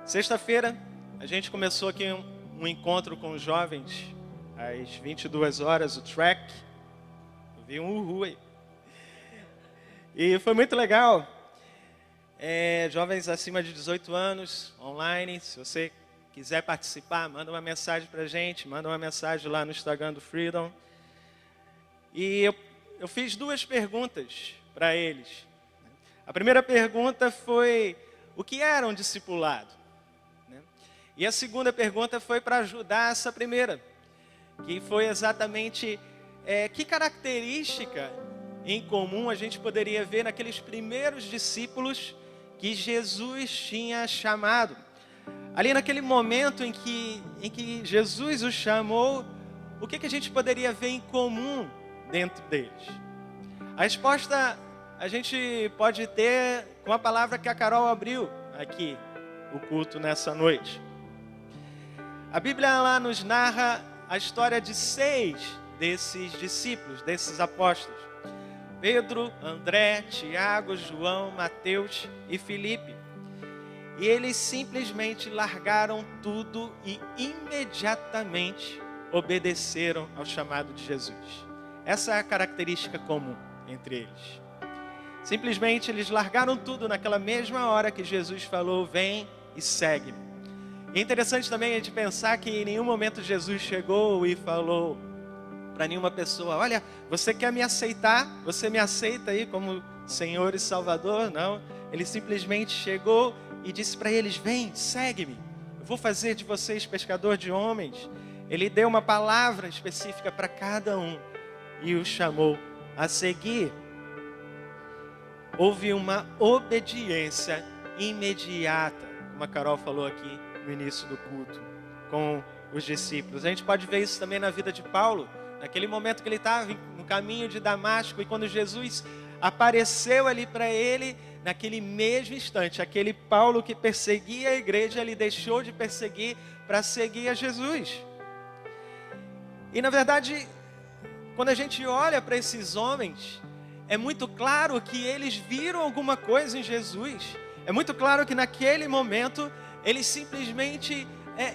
Sexta-feira, a gente começou aqui um encontro com os jovens, às 22 horas, o track. Eu vi um uhul aí. E foi muito legal. Jovens acima de 18 anos, online. Se você quiser participar, manda uma mensagem pra gente, manda uma mensagem lá no Instagram do Freedom. E eu fiz duas perguntas para eles. A primeira pergunta foi: o que era um discipulado? E a segunda pergunta foi para ajudar essa primeira, que foi exatamente que característica em comum a gente poderia ver naqueles primeiros discípulos que Jesus tinha chamado. Ali naquele momento em que Jesus os chamou, o que a gente poderia ver em comum dentro deles? A resposta a gente pode ter com a palavra que a Carol abriu aqui, o culto nessa noite. A Bíblia lá nos narra a história de 6 desses discípulos, desses apóstolos. Pedro, André, Tiago, João, Mateus e Filipe. E eles simplesmente largaram tudo e imediatamente obedeceram ao chamado de Jesus. Essa é a característica comum entre eles. Simplesmente eles largaram tudo naquela mesma hora que Jesus falou: vem e segue-me. E é interessante também a gente pensar que em nenhum momento Jesus chegou e falou para nenhuma pessoa: olha, você quer me aceitar? Você me aceita aí como Senhor e Salvador? Não. Ele simplesmente chegou e disse para eles: vem, segue-me. Eu vou fazer de vocês pescador de homens. Ele deu uma palavra específica para cada um e os chamou a seguir. Houve uma obediência imediata, como a Carol falou aqui no início do culto, com os discípulos. A gente pode ver isso também na vida de Paulo, naquele momento que ele estava no caminho de Damasco, e quando Jesus apareceu ali para ele, naquele mesmo instante, aquele Paulo que perseguia a igreja, ele deixou de perseguir para seguir a Jesus. E na verdade, quando a gente olha para esses homens, é muito claro que eles viram alguma coisa em Jesus. É muito claro que naquele momento eles simplesmente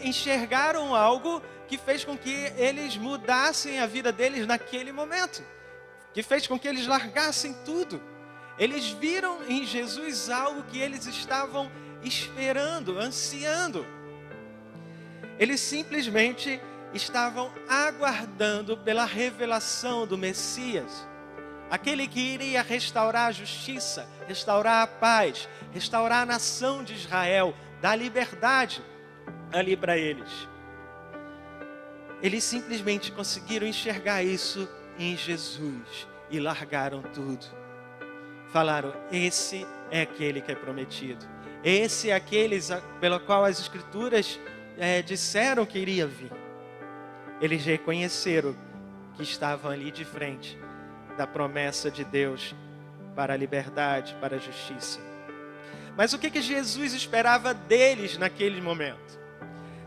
enxergaram algo que fez com que eles mudassem a vida deles naquele momento, que fez com que eles largassem tudo. Eles viram em Jesus algo que eles estavam esperando, ansiando. Eles simplesmente estavam aguardando pela revelação do Messias, aquele que iria restaurar a justiça, restaurar a paz, restaurar a nação de Israel, dar liberdade ali para eles. Eles simplesmente conseguiram enxergar isso em Jesus e largaram tudo. Falaram: esse é aquele que é prometido. Esse é aquele pelo qual as Escrituras disseram que iria vir. Eles reconheceram que estavam ali de frente da promessa de Deus para a liberdade, para a justiça. Mas o que Jesus esperava deles naquele momento?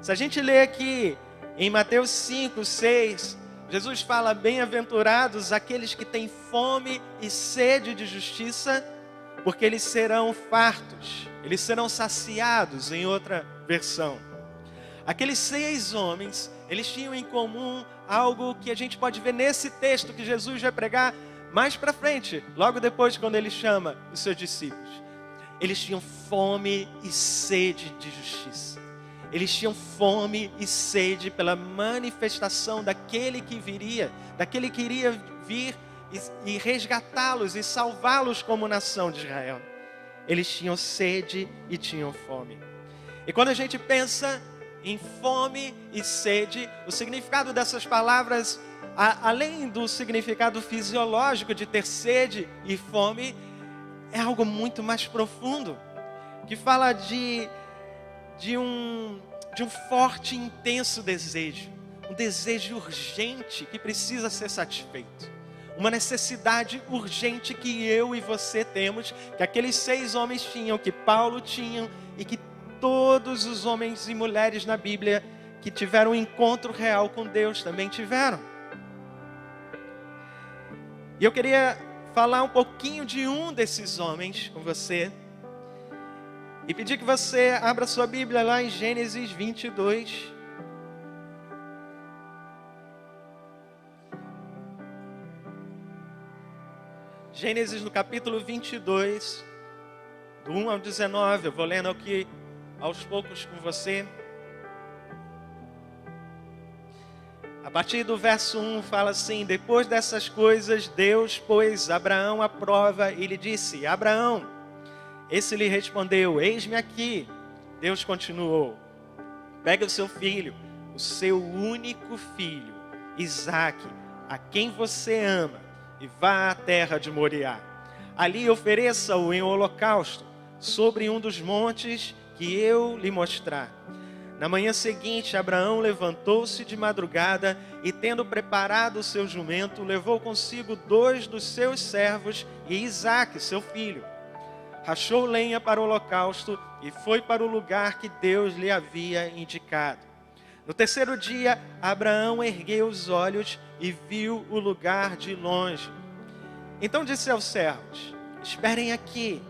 Se a gente lê aqui em Mateus 5, 6, Jesus fala: bem-aventurados aqueles que têm fome e sede de justiça, porque eles serão fartos, eles serão saciados, em outra versão. Aqueles 6 homens, eles tinham em comum algo que a gente pode ver nesse texto que Jesus vai pregar mais para frente, logo depois, quando ele chama os seus discípulos. Eles tinham fome e sede de justiça. Eles tinham fome e sede pela manifestação daquele que viria, daquele que iria vir e resgatá-los e salvá-los como nação de Israel. Eles tinham sede e tinham fome. E quando a gente pensa em fome e sede, o significado dessas palavras, além do significado fisiológico de ter sede e fome, é algo muito mais profundo, que fala de um forte e intenso desejo, um desejo urgente que precisa ser satisfeito, uma necessidade urgente que eu e você temos, que aqueles 6 homens tinham, que Paulo tinha e que todos os homens e mulheres na Bíblia que tiveram um encontro real com Deus também tiveram. E eu queria falar um pouquinho de um desses homens com você, E pedir que você abra sua Bíblia lá em Gênesis 22. Gênesis no capítulo 22, do 1 ao 19. Eu vou lendo aqui aos poucos com você. A partir do verso 1 fala assim: depois dessas coisas, Deus pôs Abraão à prova e lhe disse: Abraão. Esse lhe respondeu: eis-me aqui. Deus continuou: pega o seu filho, o seu único filho, Isaque, a quem você ama, e vá à terra de Moriá. Ali ofereça-o em holocausto, sobre um dos montes que eu lhe mostrar. Na manhã seguinte, Abraão levantou-se de madrugada e, tendo preparado o seu jumento, levou consigo 2 dos seus servos e Isaque, seu filho. Rachou lenha para o holocausto e foi para o lugar que Deus lhe havia indicado. No terceiro dia, Abraão ergueu os olhos e viu o lugar de longe. Então disse aos servos: esperem aqui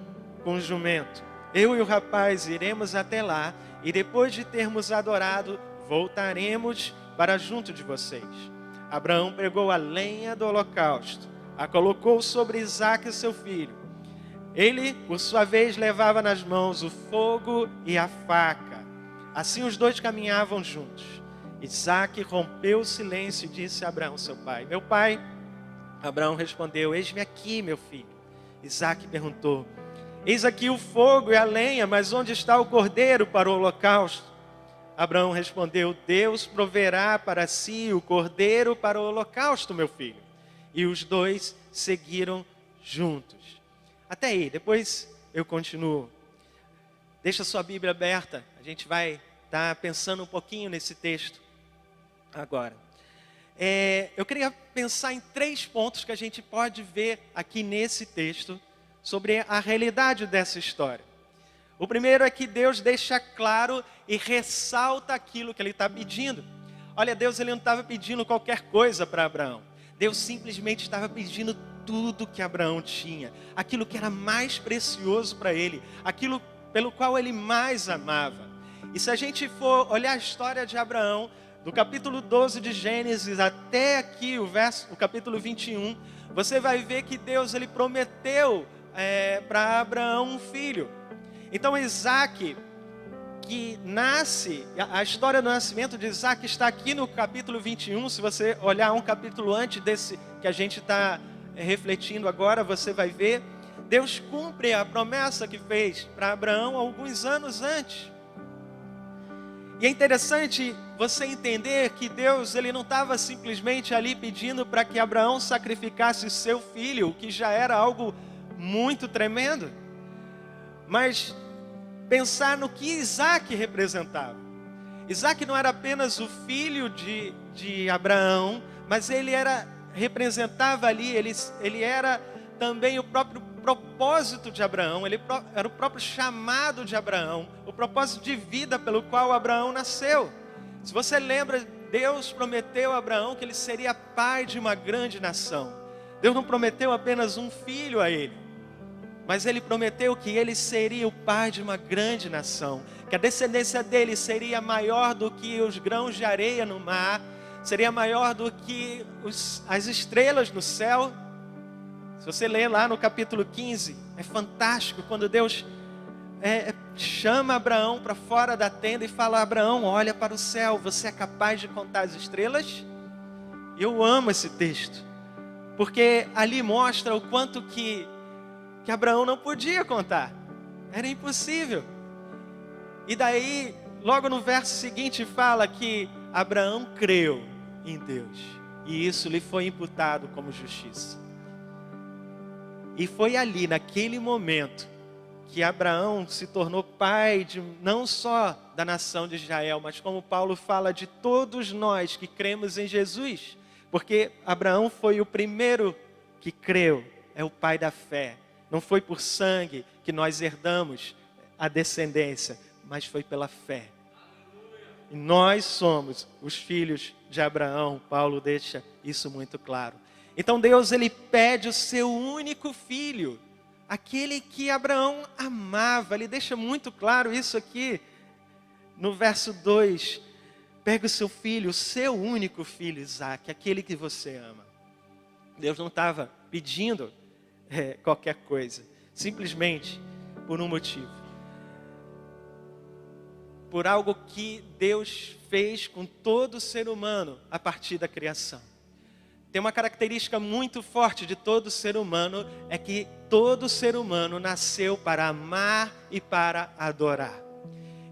com o jumento. Eu e o rapaz iremos até lá e depois de termos adorado, voltaremos para junto de vocês. Abraão pegou a lenha do holocausto, a colocou sobre Isaque, seu filho. Ele, por sua vez, levava nas mãos o fogo e a faca. Assim os dois caminhavam juntos. Isaque rompeu o silêncio e disse a Abraão, seu pai: meu pai. Abraão respondeu: eis-me aqui, meu filho. Isaque perguntou: eis aqui o fogo e a lenha, mas onde está o cordeiro para o holocausto? Abraão respondeu: Deus proverá para si o cordeiro para o holocausto, meu filho. E os dois seguiram juntos. Até aí, depois eu continuo. Deixa sua Bíblia aberta, a gente vai estar pensando um pouquinho nesse texto agora. Eu queria pensar em 3 pontos que a gente pode ver aqui nesse texto sobre a realidade dessa história. O primeiro é que Deus deixa claro e ressalta aquilo que Ele está pedindo. Olha, Deus ele não estava pedindo qualquer coisa para Abraão. Deus simplesmente estava pedindo tudo que Abraão tinha, aquilo que era mais precioso para ele, aquilo pelo qual ele mais amava. E se a gente for olhar a história de Abraão, do capítulo 12 de Gênesis até aqui o capítulo 21, você vai ver que Deus ele prometeu para Abraão um filho. Então Isaque, que nasce, a história do nascimento de Isaque está aqui no capítulo 21. Se você olhar um capítulo antes desse que a gente está refletindo agora, você vai ver, Deus cumpre a promessa que fez para Abraão alguns anos antes. E é interessante você entender que Deus ele não estava simplesmente ali pedindo para que Abraão sacrificasse seu filho, o que já era algo muito tremendo, mas pensar no que Isaque representava. Isaque não era apenas o filho de Abraão, mas ele representava ali, ele era também o próprio propósito de Abraão, ele era o próprio chamado de Abraão, o propósito de vida pelo qual Abraão nasceu. Se você lembra, Deus prometeu a Abraão que ele seria pai de uma grande nação. Deus não prometeu apenas um filho a ele, mas ele prometeu que ele seria o pai de uma grande nação, que a descendência dele seria maior do que os grãos de areia no mar, seria maior do que as estrelas no céu. Se você ler lá no capítulo 15, é fantástico quando Deus chama Abraão para fora da tenda e fala: Abraão, olha para o céu, você é capaz de contar as estrelas? Eu amo esse texto, porque ali mostra o quanto que Abraão não podia contar, era impossível. E daí, logo no verso seguinte fala que Abraão creu em Deus, e isso lhe foi imputado como justiça. E foi ali, naquele momento, que Abraão se tornou pai não só da nação de Israel, mas como Paulo fala, de todos nós que cremos em Jesus. Porque Abraão foi o primeiro que creu, é o pai da fé. Não foi por sangue que nós herdamos a descendência, mas foi pela fé. E nós somos os filhos de Abraão. Paulo deixa isso muito claro. Então Deus ele pede o seu único filho aquele que Abraão amava. Ele deixa muito claro isso aqui no verso 2. Pega o seu filho, o seu único filho, Isaque, aquele que você ama. Deus não estava pedindo qualquer coisa, simplesmente por um motivo. Por algo que Deus fez com todo ser humano a partir da criação. Tem uma característica muito forte de todo ser humano, é que todo ser humano nasceu para amar e para adorar.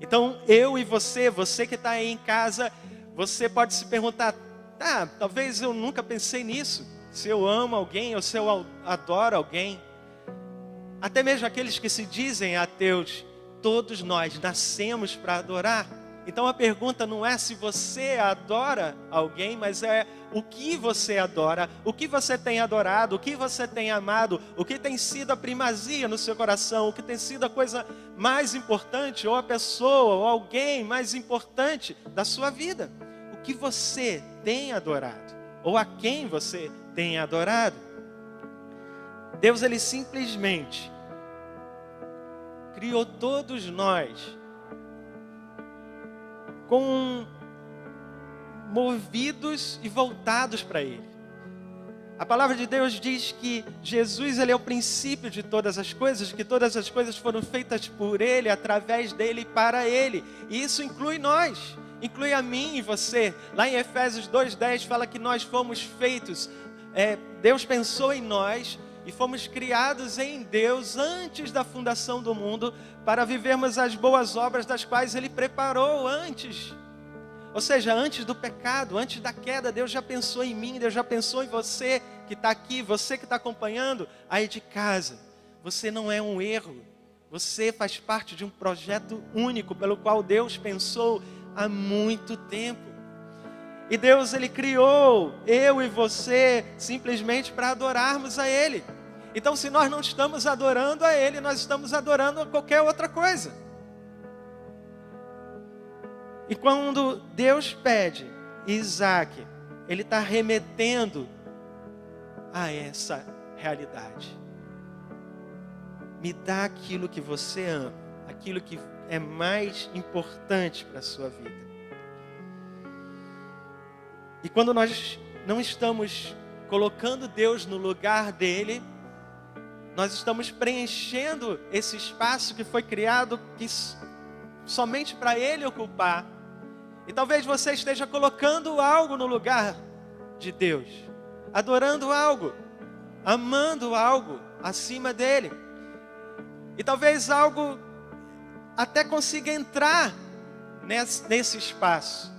Então, eu e você que está aí em casa, você pode se perguntar, talvez eu nunca pensei nisso, se eu amo alguém ou se eu adoro alguém. Até mesmo aqueles que se dizem ateus, todos nós nascemos para adorar. Então a pergunta não é se você adora alguém, mas é o que você adora, o que você tem adorado, o que você tem amado, o que tem sido a primazia no seu coração, o que tem sido a coisa mais importante, ou a pessoa, ou alguém mais importante da sua vida. O que você tem adorado, ou a quem você tem adorado. Deus, ele simplesmente criou todos nós movidos e voltados para Ele. A palavra de Deus diz que Jesus, ele é o princípio de todas as coisas, que todas as coisas foram feitas por Ele, através dEle e para Ele. E isso inclui nós, inclui a mim e você. Lá em Efésios 2:10 fala que nós fomos feitos, Deus pensou em nós e fomos criados em Deus antes da fundação do mundo para vivermos as boas obras das quais Ele preparou antes. Ou seja, antes do pecado, antes da queda, Deus já pensou em mim, Deus já pensou em você que está aqui, você que está acompanhando aí de casa. Você não é um erro, você faz parte de um projeto único pelo qual Deus pensou há muito tempo. E Deus, ele criou eu e você simplesmente para adorarmos a Ele. Então, se nós não estamos adorando a Ele, nós estamos adorando a qualquer outra coisa. E quando Deus pede Isaque, Ele está remetendo a essa realidade. Me dá aquilo que você ama, aquilo que é mais importante para a sua vida. E quando nós não estamos colocando Deus no lugar dele, nós estamos preenchendo esse espaço que foi criado somente para Ele ocupar. E talvez você esteja colocando algo no lugar de Deus, adorando algo, amando algo acima dele. E talvez algo até consiga entrar nesse espaço,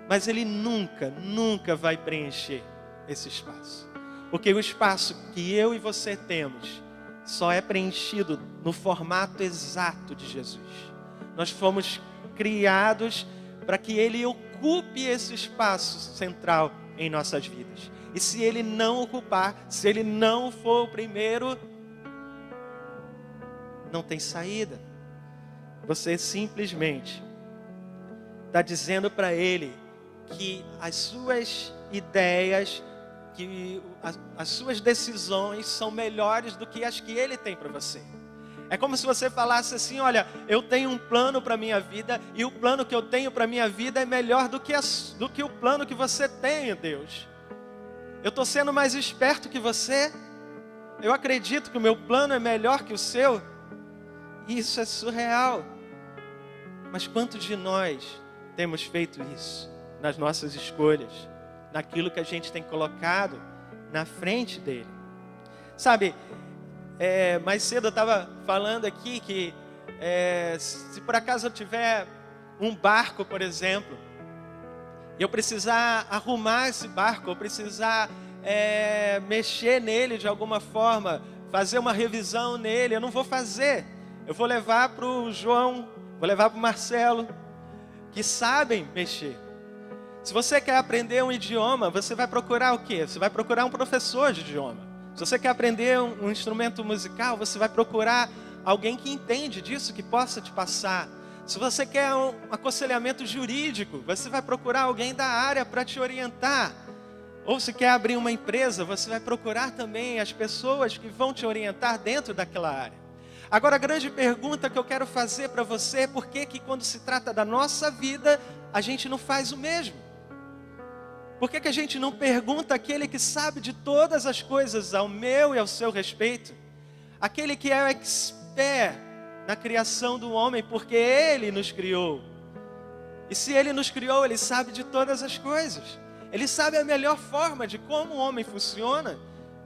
mas ele nunca vai preencher esse espaço. Porque o espaço que eu e você temos só é preenchido no formato exato de Jesus. Nós fomos criados para que Ele ocupe esse espaço central em nossas vidas. E se Ele não ocupar, se Ele não for o primeiro, não tem saída. Você simplesmente está dizendo para Ele que as suas ideias, que as suas decisões são melhores do que as que Ele tem para você. É como se você falasse assim, olha, eu tenho um plano para a minha vida, e o plano que eu tenho para a minha vida é melhor do que o plano que você tem, Deus. Eu estou sendo mais esperto que você, eu acredito que o meu plano é melhor que o seu. Isso é surreal. Mas quantos de nós temos feito isso nas nossas escolhas, naquilo que a gente tem colocado na frente dele? Sabe, mais cedo eu estava falando aqui que se por acaso eu tiver um barco, por exemplo, e eu precisar arrumar esse barco, eu precisar mexer nele de alguma forma, fazer uma revisão nele, eu não vou fazer. Eu vou levar para o João, vou levar para o Marcelo, que sabem mexer. Se você quer aprender um idioma, você vai procurar o quê? Você vai procurar um professor de idioma. Se você quer aprender um instrumento musical, você vai procurar alguém que entende disso, que possa te passar. Se você quer um aconselhamento jurídico, você vai procurar alguém da área para te orientar. Ou se quer abrir uma empresa, você vai procurar também as pessoas que vão te orientar dentro daquela área. Agora, a grande pergunta que eu quero fazer para você é por que quando se trata da nossa vida, a gente não faz o mesmo? Por que a gente não pergunta aquele que sabe de todas as coisas ao meu e ao seu respeito? Aquele que é o expert na criação do homem, porque Ele nos criou. E se Ele nos criou, Ele sabe de todas as coisas. Ele sabe a melhor forma de como o homem funciona,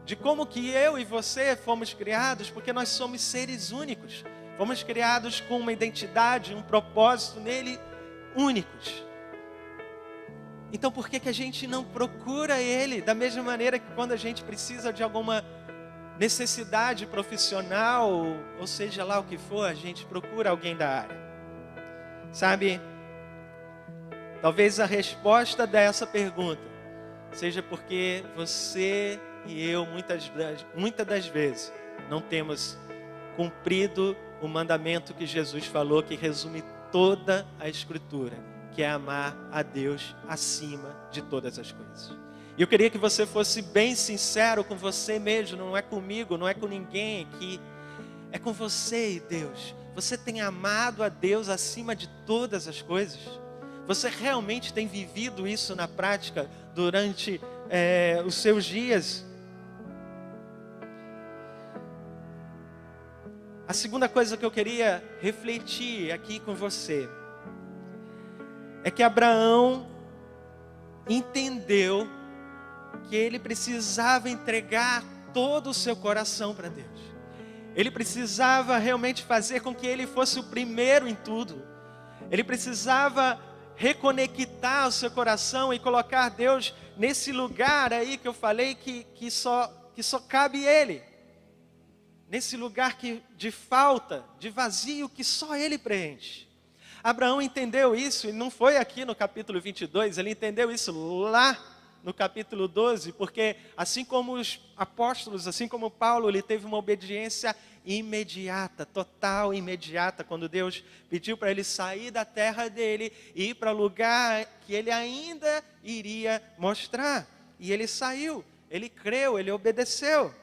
de como que eu e você fomos criados, porque nós somos seres únicos. Fomos criados com uma identidade, um propósito nele únicos. Então por que a gente não procura Ele da mesma maneira que quando a gente precisa de alguma necessidade profissional, ou seja lá o que for, a gente procura alguém da área? Sabe, talvez a resposta dessa pergunta seja porque você e eu, muitas das vezes, não temos cumprido o mandamento que Jesus falou, que resume toda a Escritura, que é amar a Deus acima de todas as coisas. E eu queria que você fosse bem sincero com você mesmo, não é comigo, não é com ninguém aqui, é com você e Deus. Você tem amado a Deus acima de todas as coisas? Você realmente tem vivido isso na prática durante os seus dias? A segunda coisa que eu queria refletir aqui com você é que Abraão entendeu que ele precisava entregar todo o seu coração para Deus. Ele precisava realmente fazer com que ele fosse o primeiro em tudo. Ele precisava reconectar o seu coração e colocar Deus nesse lugar aí que eu falei que só cabe Ele. Nesse lugar de falta, de vazio, que só Ele preenche. Abraão entendeu isso, e não foi aqui no capítulo 22, ele entendeu isso lá no capítulo 12, porque assim como os apóstolos, assim como Paulo, ele teve uma obediência imediata, total, imediata, quando Deus pediu para ele sair da terra dele e ir para o lugar que ele ainda iria mostrar. E ele saiu, ele creu, ele obedeceu.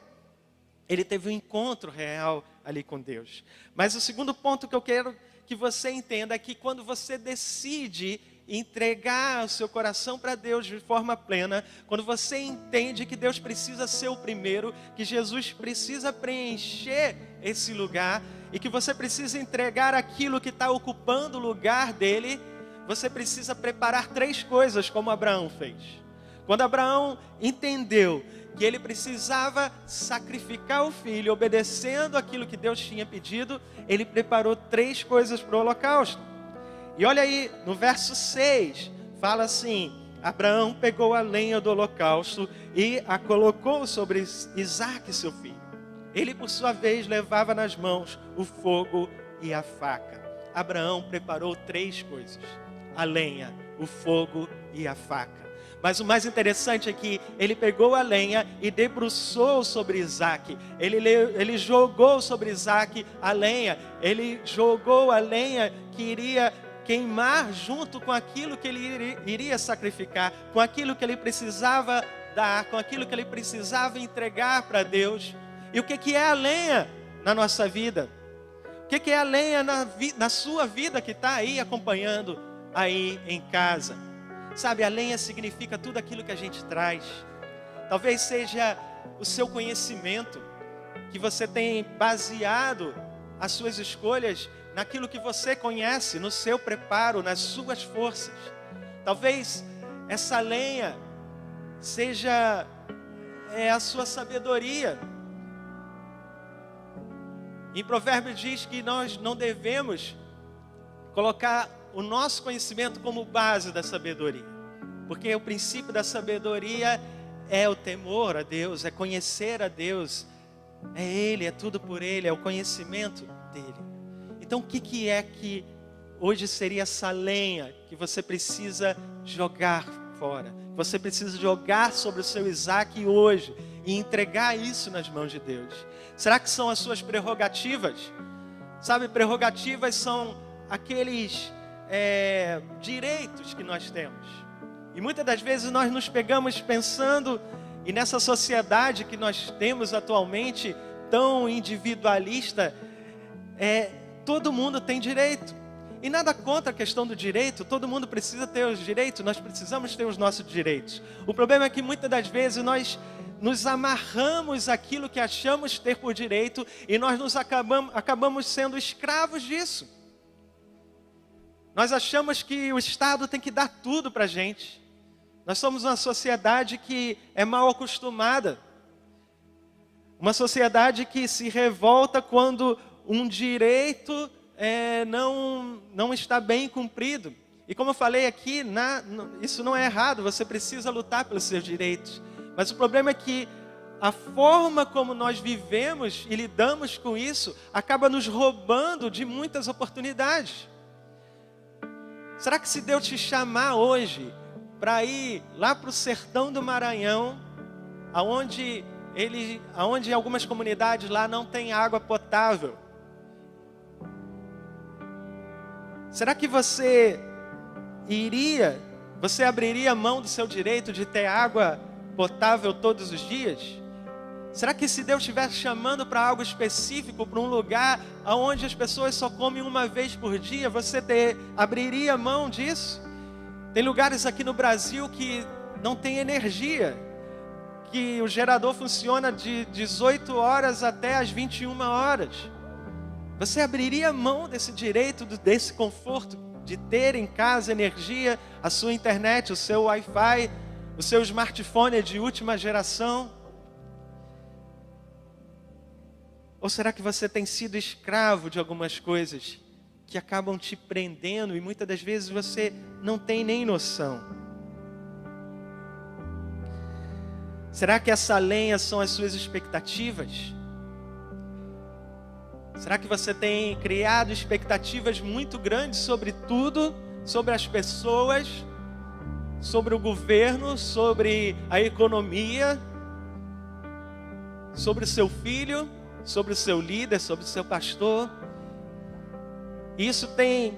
Ele teve um encontro real ali com Deus. Mas o segundo ponto que eu quero que você entenda é que quando você decide entregar o seu coração para Deus de forma plena, quando você entende que Deus precisa ser o primeiro, que Jesus precisa preencher esse lugar e que você precisa entregar aquilo que está ocupando o lugar dele, você precisa preparar 3 coisas como Abraão fez. Quando Abraão entendeu que ele precisava sacrificar o filho, obedecendo aquilo que Deus tinha pedido, ele preparou 3 coisas para o holocausto. E olha aí, no verso 6, fala assim: Abraão pegou a lenha do holocausto e a colocou sobre Isaque, seu filho. Ele, por sua vez, levava nas mãos o fogo e a faca. Abraão preparou 3 coisas: a lenha, o fogo e a faca. Mas o mais interessante é que ele pegou a lenha e debruçou sobre Isaque. Ele jogou sobre Isaque a lenha. Ele jogou a lenha que iria queimar junto com aquilo que ele iria sacrificar, com aquilo que ele precisava dar, com aquilo que ele precisava entregar para Deus. E o que é a lenha na nossa vida? O que é a lenha na sua vida que está aí acompanhando aí em casa? Sabe, a lenha significa tudo aquilo que a gente traz. Talvez seja o seu conhecimento, que você tem baseado as suas escolhas naquilo que você conhece, no seu preparo, nas suas forças. Talvez essa lenha seja a sua sabedoria. Em Provérbios diz que nós não devemos colocar o nosso conhecimento como base da sabedoria, porque o princípio da sabedoria é o temor a Deus, é conhecer a Deus, é Ele, é tudo por Ele, é o conhecimento dEle. Então o que é que hoje seria essa lenha que você precisa jogar fora? Você precisa jogar sobre o seu Isaque hoje e entregar isso nas mãos de Deus. Será que são as suas prerrogativas? Sabe, prerrogativas são aqueles direitos que nós temos. E muitas das vezes nós nos pegamos pensando, e nessa sociedade que nós temos atualmente, tão individualista, todo mundo tem direito. E nada contra a questão do direito, todo mundo precisa ter os direitos, nós precisamos ter os nossos direitos. O problema é que muitas das vezes nós nos amarramos àquilo que achamos ter por direito e nós acabamos sendo escravos disso. Nós achamos que o Estado tem que dar tudo para a gente. Nós somos uma sociedade que é mal acostumada. Uma sociedade que se revolta quando um direito não está bem cumprido. E como eu falei aqui, isso não é errado, você precisa lutar pelos seus direitos. Mas o problema é que a forma como nós vivemos e lidamos com isso acaba nos roubando de muitas oportunidades. Será que se Deus te chamar hoje para ir lá para o sertão do Maranhão, aonde algumas comunidades lá não têm água potável, será que você abriria mão do seu direito de ter água potável todos os dias? Será que se Deus estivesse chamando para algo específico, para um lugar onde as pessoas só comem uma vez por dia, você abriria mão disso? Tem lugares aqui no Brasil que não tem energia, que o gerador funciona de 18 horas até as 21 horas. Você abriria mão desse direito, desse conforto de ter em casa energia, a sua internet, o seu Wi-Fi, o seu smartphone de última geração? Ou será que você tem sido escravo de algumas coisas que acabam te prendendo e muitas das vezes você não tem nem noção? Será que essa lenha são as suas expectativas? Será que você tem criado expectativas muito grandes sobre tudo, sobre as pessoas, sobre o governo, sobre a economia, sobre o seu filho, sobre o seu líder, sobre o seu pastor? Isso tem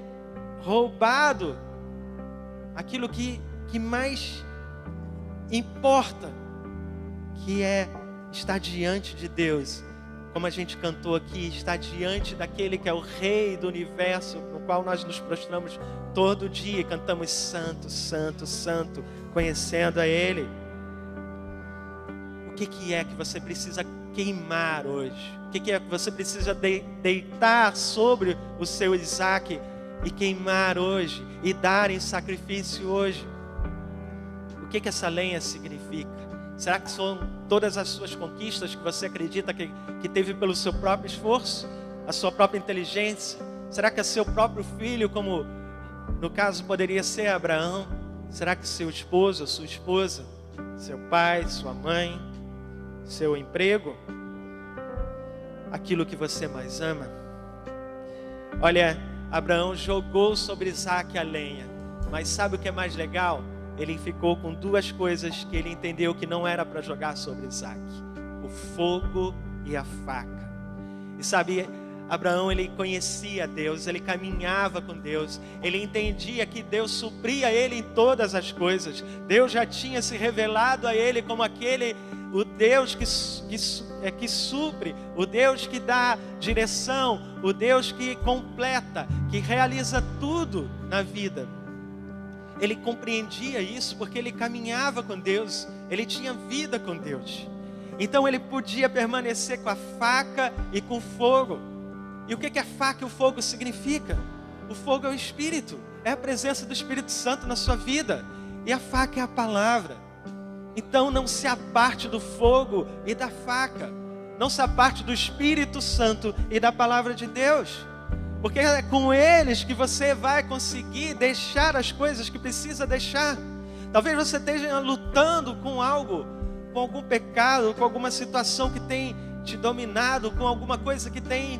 roubado aquilo que mais importa, que é estar diante de Deus. Como a gente cantou aqui, estar diante daquele que é o Rei do Universo, no qual nós nos prostramos todo dia e cantamos Santo, Santo, Santo, conhecendo a Ele. O que é que você precisa queimar hoje? O que é que você precisa deitar sobre o seu Isaac e queimar hoje e dar em sacrifício hoje? O que essa lenha significa? Será que são todas as suas conquistas que você acredita que teve pelo seu próprio esforço, a sua própria inteligência? Será que é seu próprio filho, como no caso poderia ser Abraão? Será que seu esposo, sua esposa, seu pai, sua mãe, seu emprego, aquilo que você mais ama? Olha, Abraão jogou sobre Isaac a lenha, mas sabe o que é mais legal? Ele ficou com duas coisas que ele entendeu que não era para jogar sobre Isaac: o fogo e a faca. E sabe, Abraão, ele conhecia Deus, ele caminhava com Deus, ele entendia que Deus supria ele em todas as coisas. Deus já tinha se revelado a ele como o Deus que supre, o Deus que dá direção, o Deus que completa, que realiza tudo na vida. Ele compreendia isso porque ele caminhava com Deus, ele tinha vida com Deus. Então ele podia permanecer com a faca e com o fogo. E o que a faca e o fogo significa? O fogo é o Espírito, é a presença do Espírito Santo na sua vida. E a faca é a palavra. Então não se aparte do fogo e da faca. Não se aparte do Espírito Santo e da palavra de Deus. Porque é com eles que você vai conseguir deixar as coisas que precisa deixar. Talvez você esteja lutando com algo, com algum pecado, com alguma situação que tem te dominado, com alguma coisa que tem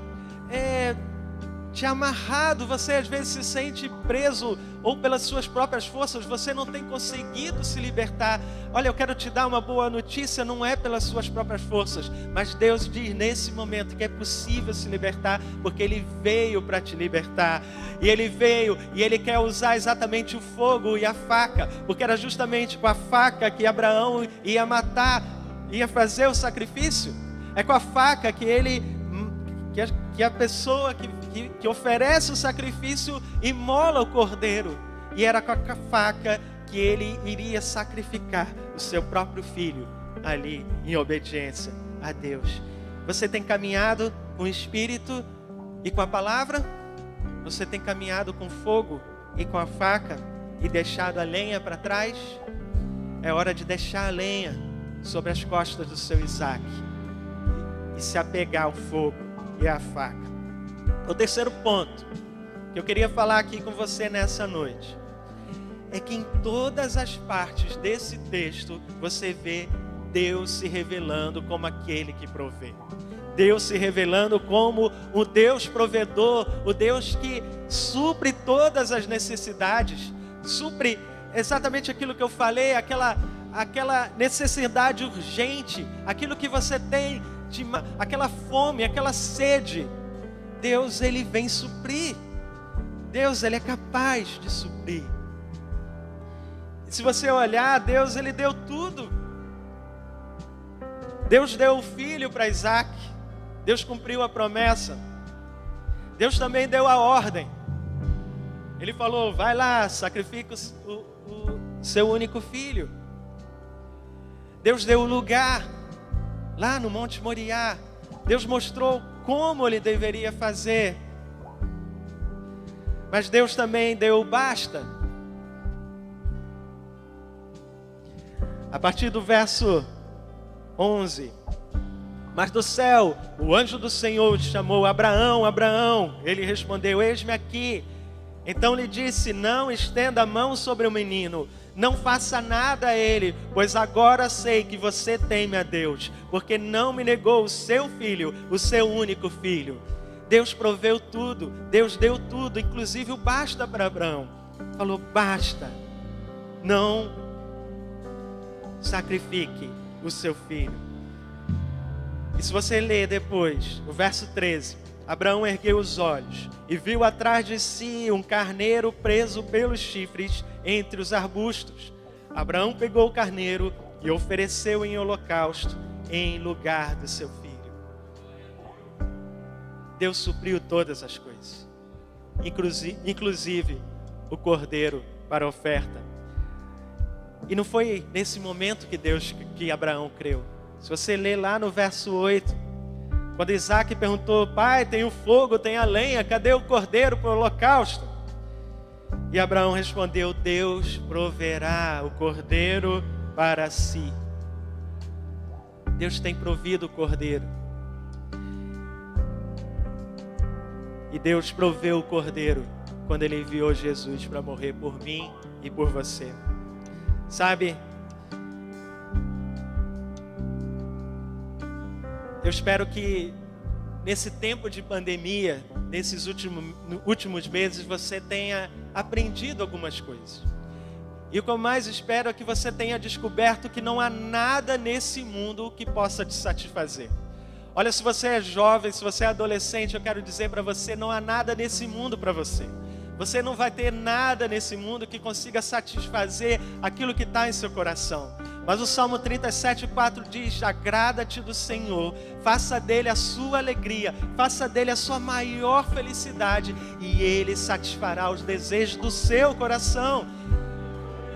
te amarrado, você às vezes se sente preso ou pelas suas próprias forças, você não tem conseguido se libertar. Olha, eu quero te dar uma boa notícia, não é pelas suas próprias forças, mas Deus diz nesse momento que é possível se libertar, porque Ele veio para te libertar. E Ele veio e Ele quer usar exatamente o fogo e a faca, porque era justamente com a faca que Abraão ia matar, ia fazer o sacrifício. É com a faca que que a pessoa que oferece o sacrifício imola o cordeiro. E era com a faca que ele iria sacrificar o seu próprio filho ali em obediência a Deus. Você tem caminhado com o Espírito e com a palavra? Você tem caminhado com fogo e com a faca e deixado a lenha para trás? É hora de deixar a lenha sobre as costas do seu Isaac e se apegar ao fogo e à faca. O terceiro ponto que eu queria falar aqui com você nessa noite é que em todas as partes desse texto você vê Deus se revelando como aquele que provê. Deus se revelando como o Deus provedor, o Deus que supre todas as necessidades, supre exatamente aquilo que eu falei, aquela necessidade urgente, aquilo que você tem, aquela fome, aquela sede. Deus, Ele vem suprir. Deus, Ele é capaz de suprir. E se você olhar, Deus, Ele deu tudo. Deus deu o filho para Isaac. Deus cumpriu a promessa. Deus também deu a ordem. Ele falou, vai lá, sacrifica o seu único filho. Deus deu o lugar lá no Monte Moriá. Deus mostrou como Ele deveria fazer. Mas Deus também deu o basta. A partir do verso 11. Mas do céu, o anjo do Senhor chamou Abraão, Abraão. Ele respondeu, eis-me aqui. Então lhe disse, não estenda a mão sobre o menino, não faça nada a ele, pois agora sei que você teme a Deus, porque não me negou o seu filho, o seu único filho. Deus proveu tudo, Deus deu tudo, inclusive o basta para Abraão. Falou, basta, não sacrifique o seu filho. E se você ler depois, o verso 13, Abraão ergueu os olhos e viu atrás de si um carneiro preso pelos chifres entre os arbustos. Abraão pegou o carneiro e ofereceu em holocausto em lugar do seu filho. Deus supriu todas as coisas, inclusive o cordeiro para a oferta. E não foi nesse momento que Abraão creu. Se você ler lá no verso 8, quando Isaac perguntou, pai, tem o fogo, tem a lenha, cadê o cordeiro para o holocausto? E Abraão respondeu, Deus proverá o cordeiro para si. Deus tem provido o cordeiro. E Deus proveu o cordeiro quando Ele enviou Jesus para morrer por mim e por você. Sabe, eu espero que nesse tempo de pandemia, nesses últimos meses, você tenha aprendido algumas coisas. E o que eu mais espero é que você tenha descoberto que não há nada nesse mundo que possa te satisfazer. Olha, se você é jovem, se você é adolescente, eu quero dizer para você, não há nada nesse mundo para você. Você não vai ter nada nesse mundo que consiga satisfazer aquilo que está em seu coração. Mas o Salmo 37:4 diz, agrada-te do Senhor, faça dele a sua alegria, faça dele a sua maior felicidade, e ele satisfará os desejos do seu coração.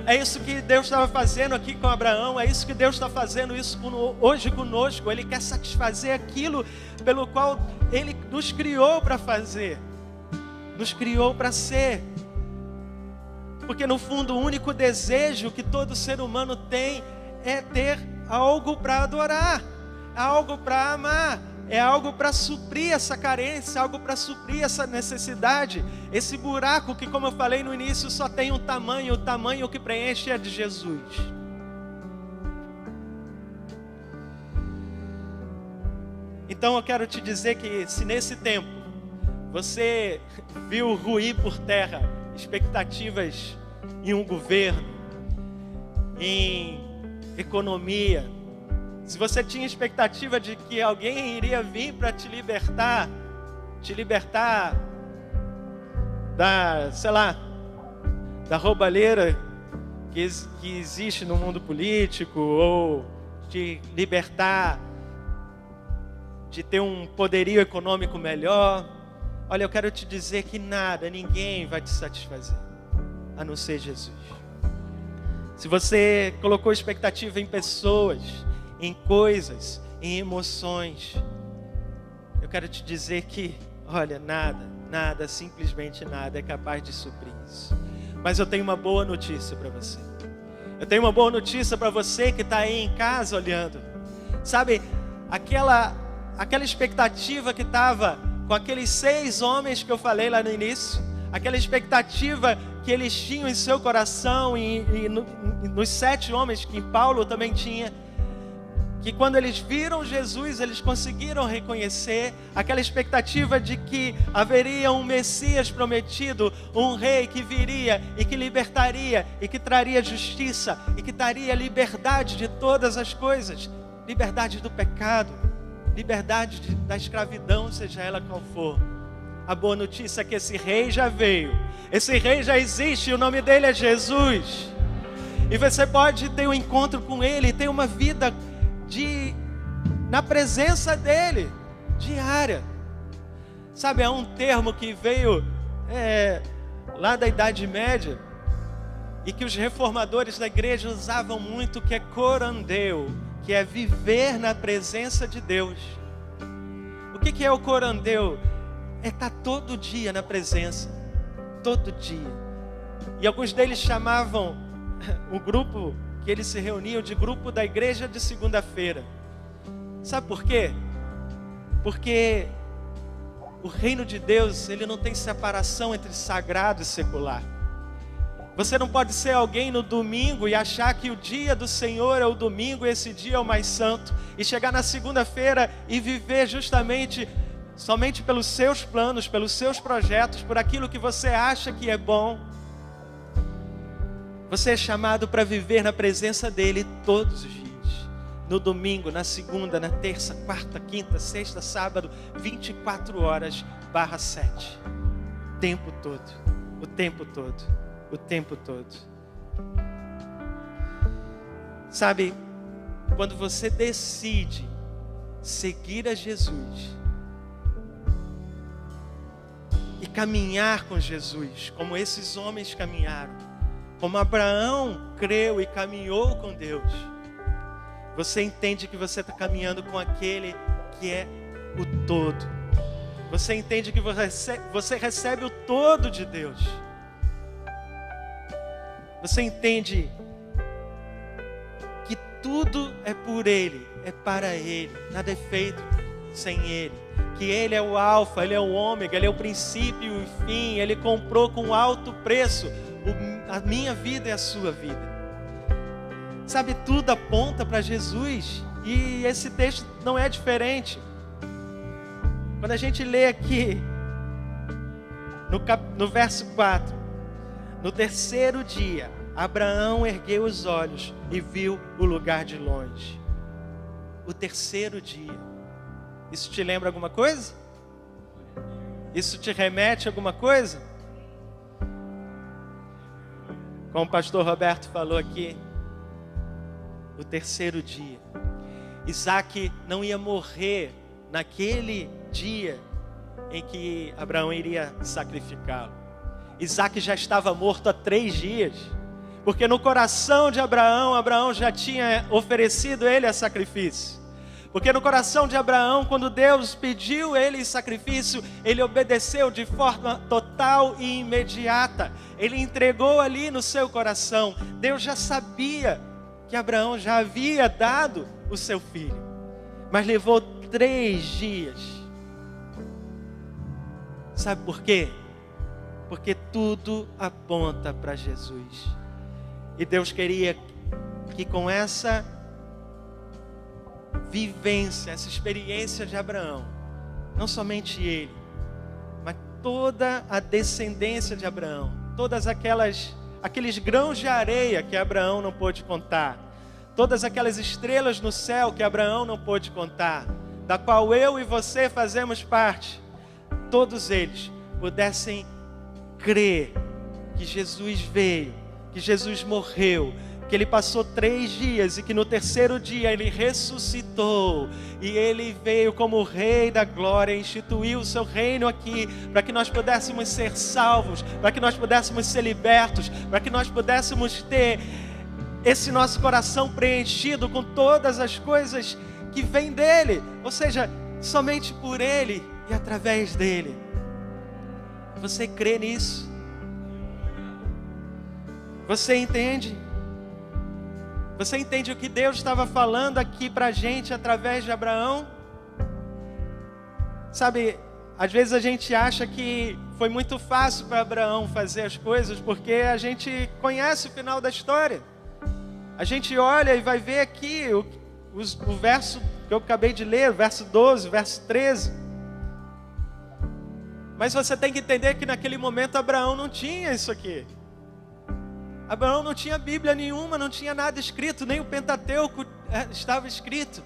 É isso que Deus estava fazendo aqui com Abraão, é isso que Deus está fazendo hoje conosco. Ele quer satisfazer aquilo pelo qual Ele nos criou para fazer, nos criou para ser. Porque no fundo o único desejo que todo ser humano tem é ter algo para adorar, algo para amar, é algo para suprir essa carência, algo para suprir essa necessidade, esse buraco que, como eu falei no início, só tem um tamanho, o tamanho que preenche é de Jesus. Então eu quero te dizer que se nesse tempo você viu ruir por terra expectativas em um governo, em economia, se você tinha expectativa de que alguém iria vir para te libertar da, sei lá, da roubalheira que existe no mundo político, ou te libertar de ter um poderio econômico melhor, olha, eu quero te dizer que nada, ninguém vai te satisfazer, a não ser Jesus. Se você colocou expectativa em pessoas, em coisas, em emoções, eu quero te dizer que, olha, nada, simplesmente nada é capaz de suprir isso. Mas eu tenho uma boa notícia para você. Eu tenho uma boa notícia para você que está aí em casa olhando. Sabe, aquela expectativa que estava com aqueles 6 homens que eu falei lá no início, aquela expectativa que eles tinham em seu coração e nos 7 homens que Paulo também tinha, que quando eles viram Jesus, eles conseguiram reconhecer aquela expectativa de que haveria um Messias prometido, um rei que viria e que libertaria e que traria justiça e que traria liberdade de todas as coisas, liberdade do pecado, liberdade da escravidão, seja ela qual for. A boa notícia é que esse rei já veio, esse rei já existe, o nome dele é Jesus, e você pode ter um encontro com ele, ter uma vida na presença dele, diária. Sabe, há um termo que veio lá da Idade Média, e que os reformadores da igreja usavam muito, que é corandeu, que é viver na presença de Deus. O que é o corandeu? É estar todo dia na presença, todo dia. E alguns deles chamavam o grupo que eles se reuniam de grupo da igreja de segunda-feira. Sabe por quê? Porque o reino de Deus, ele não tem separação entre sagrado e secular. Você não pode ser alguém no domingo e achar que o dia do Senhor é o domingo e esse dia é o mais santo, e chegar na segunda-feira e viver justamente somente pelos seus planos, pelos seus projetos, por aquilo que você acha que é bom. Você é chamado para viver na presença dele todos os dias. No domingo, na segunda, na terça, quarta, quinta, sexta, sábado, 24/7. O tempo todo. O tempo todo. O tempo todo. Sabe, quando você decide seguir a Jesus e caminhar com Jesus, como esses homens caminharam, como Abraão creu e caminhou com Deus, você entende que você está caminhando com aquele que é o todo. Você entende que você recebe o todo de Deus. Você entende que tudo é por Ele, é para Ele, nada é feito sem Ele. Que Ele é o alfa, Ele é o ômega, Ele é o princípio e o fim. Ele comprou com alto preço a minha vida e a sua vida. Sabe, tudo aponta para Jesus. E esse texto não é diferente. Quando a gente lê aqui no verso 4, no terceiro dia, Abraão ergueu os olhos e viu o lugar de longe. O terceiro dia. Isso te lembra alguma coisa? Isso te remete a alguma coisa? Como o pastor Roberto falou aqui, o terceiro dia. Isaac não ia morrer naquele dia em que Abraão iria sacrificá-lo. Isaac já estava morto há 3 dias, porque no coração de Abraão já tinha oferecido ele a sacrifício. Porque no coração de Abraão, quando Deus pediu ele em sacrifício, ele obedeceu de forma total e imediata. Ele entregou ali no seu coração. Deus já sabia que Abraão já havia dado o seu filho, mas levou 3 dias. Sabe por quê? Porque tudo aponta para Jesus. E Deus queria que com essa vivência, essa experiência de Abraão, não somente ele, mas toda a descendência de Abraão, todas aqueles grãos de areia que Abraão não pôde contar, todas aquelas estrelas no céu que Abraão não pôde contar, da qual eu e você fazemos parte, todos eles pudessem crer que Jesus veio, que Jesus morreu, que Ele passou 3 dias e que no 3º dia Ele ressuscitou. E Ele veio como Rei da Glória, instituiu o seu reino aqui, para que nós pudéssemos ser salvos, para que nós pudéssemos ser libertos, para que nós pudéssemos ter esse nosso coração preenchido com todas as coisas que vêm dEle. Ou seja, somente por Ele e através dEle. Você crê nisso? Você entende? Você entende o que Deus estava falando aqui para a gente através de Abraão? Sabe, às vezes a gente acha que foi muito fácil para Abraão fazer as coisas, porque a gente conhece o final da história. A gente olha e vai ver aqui o verso que eu acabei de ler, o verso 12, o verso 13. Mas você tem que entender que naquele momento Abraão não tinha isso aqui. Abraão não tinha Bíblia nenhuma, não tinha nada escrito, nem o Pentateuco estava escrito.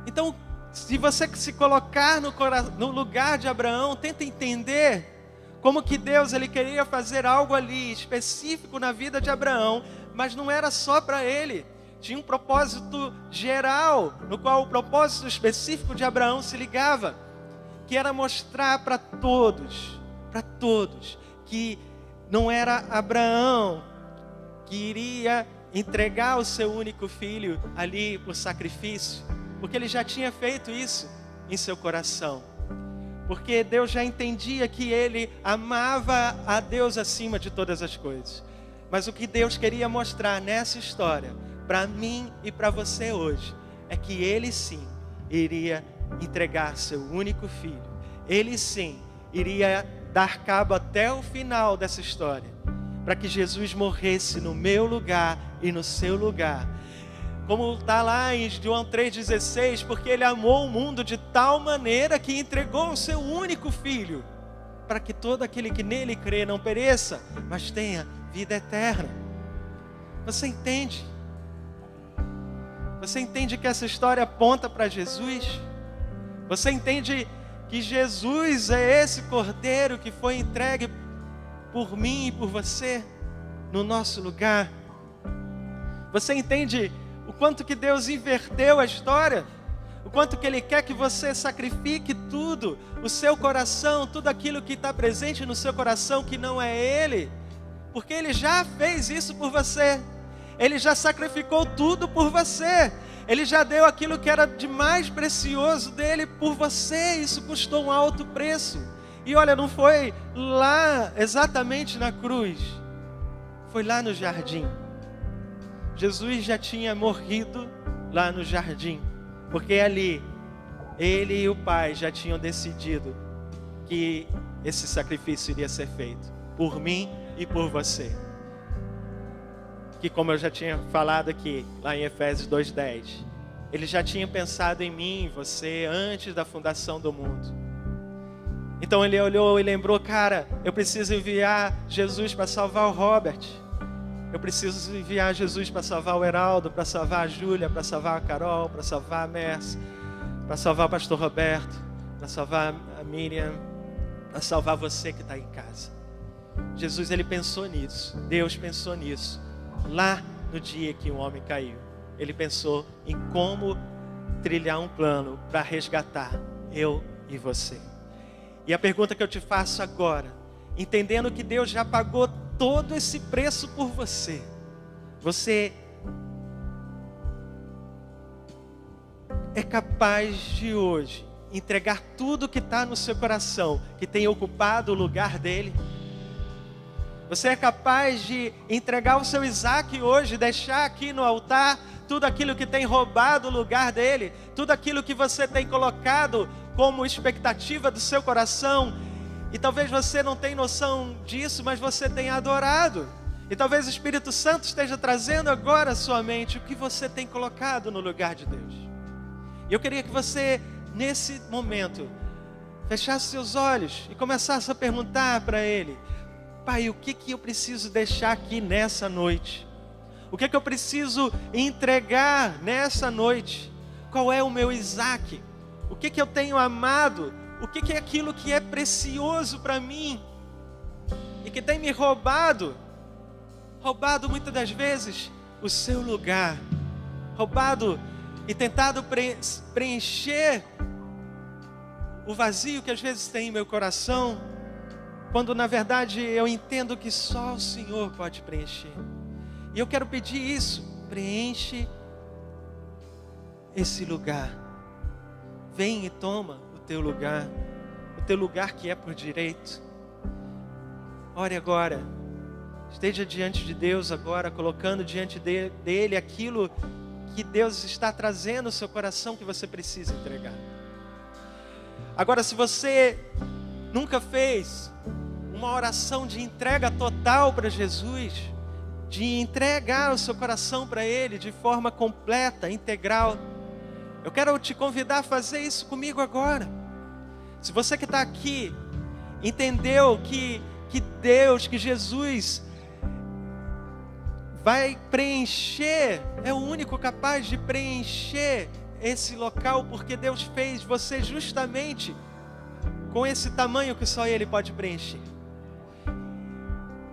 Então, se você se colocar no lugar de Abraão, tenta entender como que Deus ele queria fazer algo ali específico na vida de Abraão, mas não era só para ele. Tinha um propósito geral, no qual o propósito específico de Abraão se ligava, que era mostrar para todos, que não era Abraão que iria entregar o seu único filho ali por sacrifício, porque ele já tinha feito isso em seu coração. Porque Deus já entendia que ele amava a Deus acima de todas as coisas. Mas o que Deus queria mostrar nessa história, para mim e para você hoje, é que ele sim iria entregar seu único filho. Ele sim iria dar cabo até o final dessa história, para que Jesus morresse no meu lugar e no seu lugar. Como está lá em João 3,16, porque Ele amou o mundo de tal maneira que entregou o seu único filho, para que todo aquele que nele crê não pereça, mas tenha vida eterna. Você entende? Você entende que essa história aponta para Jesus? Você entende que Jesus é esse cordeiro que foi entregue por mim e por você no nosso lugar? Você entende o quanto que Deus inverteu a história? O quanto que Ele quer que você sacrifique tudo, o seu coração, tudo aquilo que está presente no seu coração que não é Ele, porque Ele já fez isso por você. Ele já sacrificou tudo por você. Ele já deu aquilo que era de mais precioso dele por você. Isso custou um alto preço. E olha, não foi lá exatamente na cruz, foi lá no jardim. Jesus já tinha morrido lá no jardim, porque ali ele e o Pai já tinham decidido que esse sacrifício iria ser feito por mim e por você. Que, como eu já tinha falado aqui, lá em Efésios 2:10, Ele já tinha pensado em mim, em você, antes da fundação do mundo. Então Ele olhou e lembrou, cara, eu preciso enviar Jesus para salvar o Robert. Eu preciso enviar Jesus para salvar o Heraldo, para salvar a Júlia, para salvar a Carol, para salvar a Merce, para salvar o pastor Roberto, para salvar a Miriam, para salvar você que está em casa. Jesus, Ele pensou nisso. Deus pensou nisso. Lá no dia que um homem caiu, Ele pensou em como trilhar um plano para resgatar eu e você. E a pergunta que eu te faço agora, entendendo que Deus já pagou todo esse preço por você, você é capaz de hoje entregar tudo que está no seu coração, que tem ocupado o lugar dele? Você é capaz de entregar o seu Isaac hoje, deixar aqui no altar tudo aquilo que tem roubado o lugar dele, tudo aquilo que você tem colocado como expectativa do seu coração, e talvez você não tenha noção disso, mas você tem adorado, e talvez o Espírito Santo esteja trazendo agora à sua mente o que você tem colocado no lugar de Deus. E eu queria que você, nesse momento, fechasse seus olhos e começasse a perguntar para Ele: Pai, o que eu preciso deixar aqui nessa noite? O que eu preciso entregar nessa noite? Qual é o meu Isaac? O que eu tenho amado? O que é aquilo que é precioso para mim? E que tem me roubado muitas das vezes o seu lugar. Roubado e tentado preencher o vazio que às vezes tem em meu coração, quando na verdade eu entendo que só o Senhor pode preencher. E eu quero pedir isso: preenche esse lugar. Vem e toma o teu lugar que é por direito. Ore agora, esteja diante de Deus agora, colocando diante dele aquilo que Deus está trazendo ao seu coração que você precisa entregar. Agora, se você nunca fez uma oração de entrega total para Jesus, de entregar o seu coração para Ele de forma completa, integral, eu quero te convidar a fazer isso comigo agora. Se você que está aqui entendeu que Deus, que Jesus vai preencher, é o único capaz de preencher esse local, porque Deus fez você justamente com esse tamanho que só Ele pode preencher.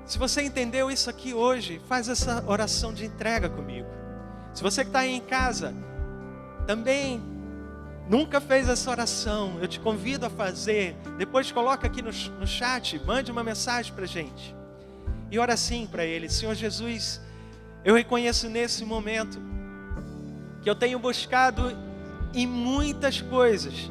Se você entendeu isso aqui hoje, faz essa oração de entrega comigo. Se você que está aí em casa também nunca fez essa oração, eu te convido a fazer. Depois coloca aqui no chat, mande uma mensagem para a gente e ora assim para Ele: Senhor Jesus, eu reconheço nesse momento que eu tenho buscado em muitas coisas,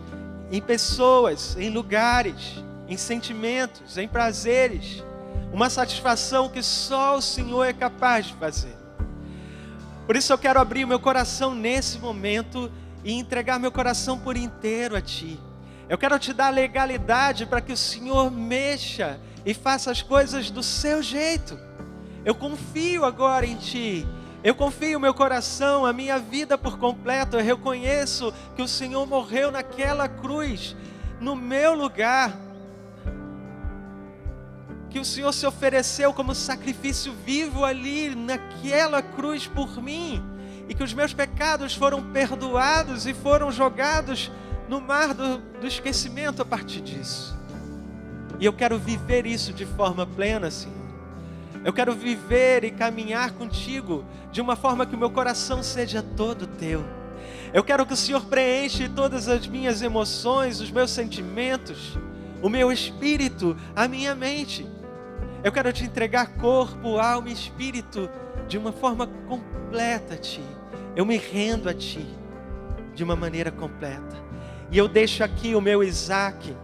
em pessoas, em lugares, em sentimentos, em prazeres, uma satisfação que só o Senhor é capaz de fazer. Por isso eu quero abrir o meu coração nesse momento e entregar meu coração por inteiro a Ti. Eu quero Te dar legalidade para que o Senhor mexa e faça as coisas do seu jeito. Eu confio agora em Ti. Eu confio o meu coração, a minha vida por completo. Eu reconheço que o Senhor morreu naquela cruz, no meu lugar. Que o Senhor se ofereceu como sacrifício vivo ali, naquela cruz por mim. E que os meus pecados foram perdoados e foram jogados no mar do esquecimento a partir disso. E eu quero viver isso de forma plena, Senhor. Eu quero viver e caminhar contigo de uma forma que o meu coração seja todo teu. Eu quero que o Senhor preenche todas as minhas emoções, os meus sentimentos, o meu espírito, a minha mente. Eu quero te entregar corpo, alma e espírito de uma forma completa a Ti. Eu me rendo a Ti de uma maneira completa. E eu deixo aqui o meu Isaac,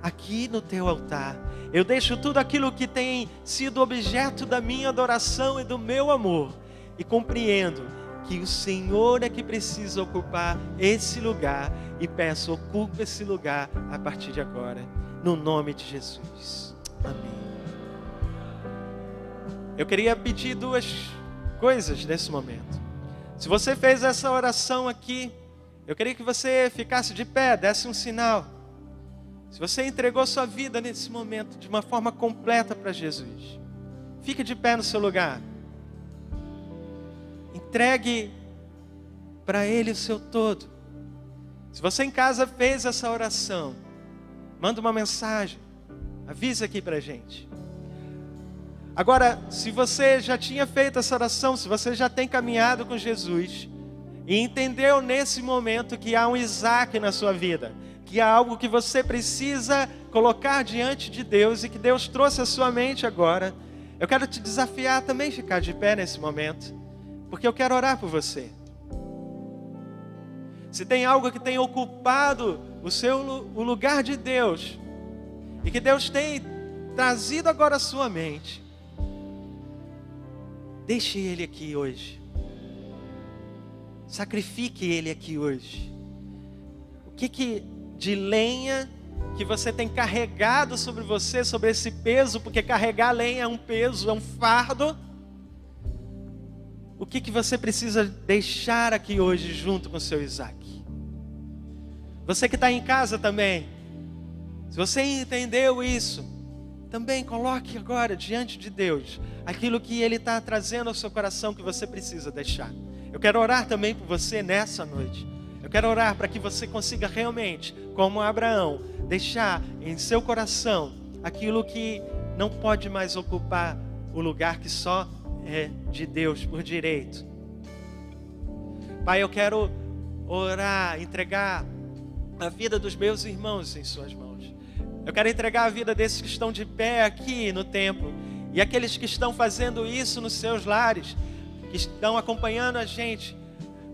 aqui no Teu altar. Eu deixo tudo aquilo que tem sido objeto da minha adoração e do meu amor. E compreendo que o Senhor é que precisa ocupar esse lugar. E peço, ocupe esse lugar a partir de agora. No nome de Jesus. Amém. Eu queria pedir duas coisas nesse momento. Se você fez essa oração aqui, eu queria que você ficasse de pé, desse um sinal. Se você entregou sua vida nesse momento de uma forma completa para Jesus, fique de pé no seu lugar. Entregue para Ele o seu todo. Se você em casa fez essa oração, manda uma mensagem, avisa aqui para a gente. Agora, se você já tinha feito essa oração, se você já tem caminhado com Jesus e entendeu nesse momento que há um Isaac na sua vida, que há algo que você precisa colocar diante de Deus e que Deus trouxe à sua mente agora, eu quero te desafiar também a ficar de pé nesse momento, porque eu quero orar por você. Se tem algo que tem ocupado o lugar de Deus e que Deus tem trazido agora à sua mente, deixe Ele aqui hoje. Sacrifique Ele aqui hoje. O que de lenha que você tem carregado sobre você, sobre esse peso, porque carregar lenha é um peso, é um fardo. O que você precisa deixar aqui hoje junto com o seu Isaac? Você que está em casa também, Se você entendeu isso, também coloque agora diante de Deus aquilo que Ele está trazendo ao seu coração que você precisa deixar. Eu quero orar também por você nessa noite. Eu quero orar para que você consiga realmente, como Abraão, deixar em seu coração aquilo que não pode mais ocupar o lugar que só é de Deus por direito. Pai, eu quero orar, entregar a vida dos meus irmãos em suas mãos. Eu quero entregar a vida desses que estão de pé aqui no templo e aqueles que estão fazendo isso nos seus lares, que estão acompanhando a gente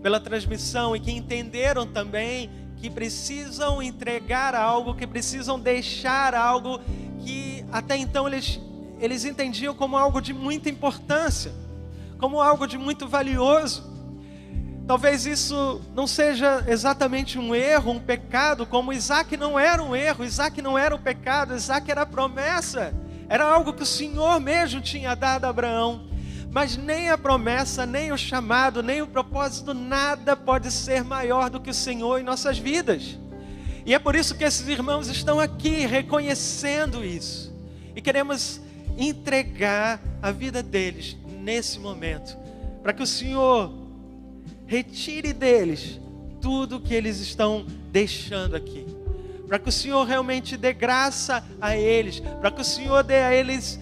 pela transmissão e que entenderam também que precisam entregar algo, que precisam deixar algo que até então eles entendiam como algo de muita importância, como algo de muito valioso. Talvez isso não seja exatamente um erro, um pecado, como Isaac não era um erro, Isaac não era um pecado, Isaac era a promessa, era algo que o Senhor mesmo tinha dado a Abraão. Mas nem a promessa, nem o chamado, nem o propósito, nada pode ser maior do que o Senhor em nossas vidas. E é por isso que esses irmãos estão aqui reconhecendo isso. E queremos entregar a vida deles nesse momento, para que o Senhor retire deles tudo que eles estão deixando aqui. Para que o Senhor realmente dê graça a eles, para que o Senhor dê a eles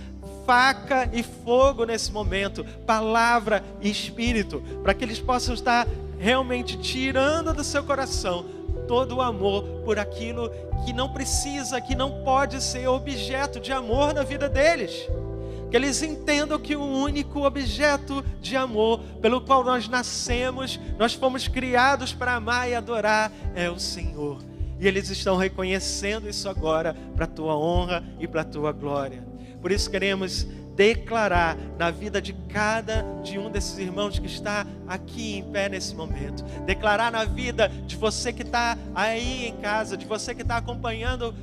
faca e fogo nesse momento, palavra e espírito, para que eles possam estar realmente tirando do seu coração todo o amor por aquilo que não precisa, que não pode ser objeto de amor na vida deles. Que eles entendam que o único objeto de amor pelo qual nós nascemos, nós fomos criados para amar e adorar, é o Senhor. E eles estão reconhecendo isso agora para a tua honra e para a tua glória. Por isso queremos declarar na vida de cada de um desses irmãos que está aqui em pé nesse momento. Declarar na vida de você que está aí em casa, de você que está acompanhando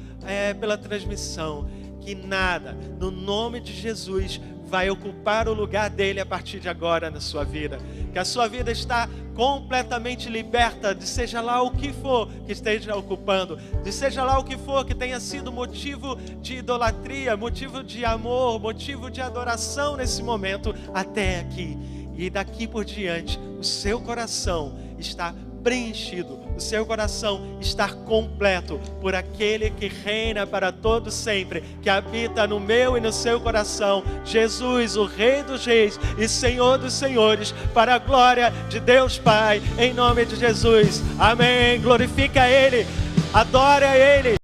pela transmissão, que nada, no nome de Jesus, vai ocupar o lugar dele a partir de agora na sua vida. Que a sua vida está completamente liberta de seja lá o que for que esteja ocupando, de seja lá o que for que tenha sido motivo de idolatria, motivo de amor, motivo de adoração nesse momento até aqui. E daqui por diante, o seu coração está preenchido, o seu coração está completo por aquele que reina para todo sempre, que habita no meu e no seu coração, Jesus, o Rei dos Reis e Senhor dos Senhores, para a glória de Deus Pai, em nome de Jesus, amém. Glorifica a Ele, adora a Ele.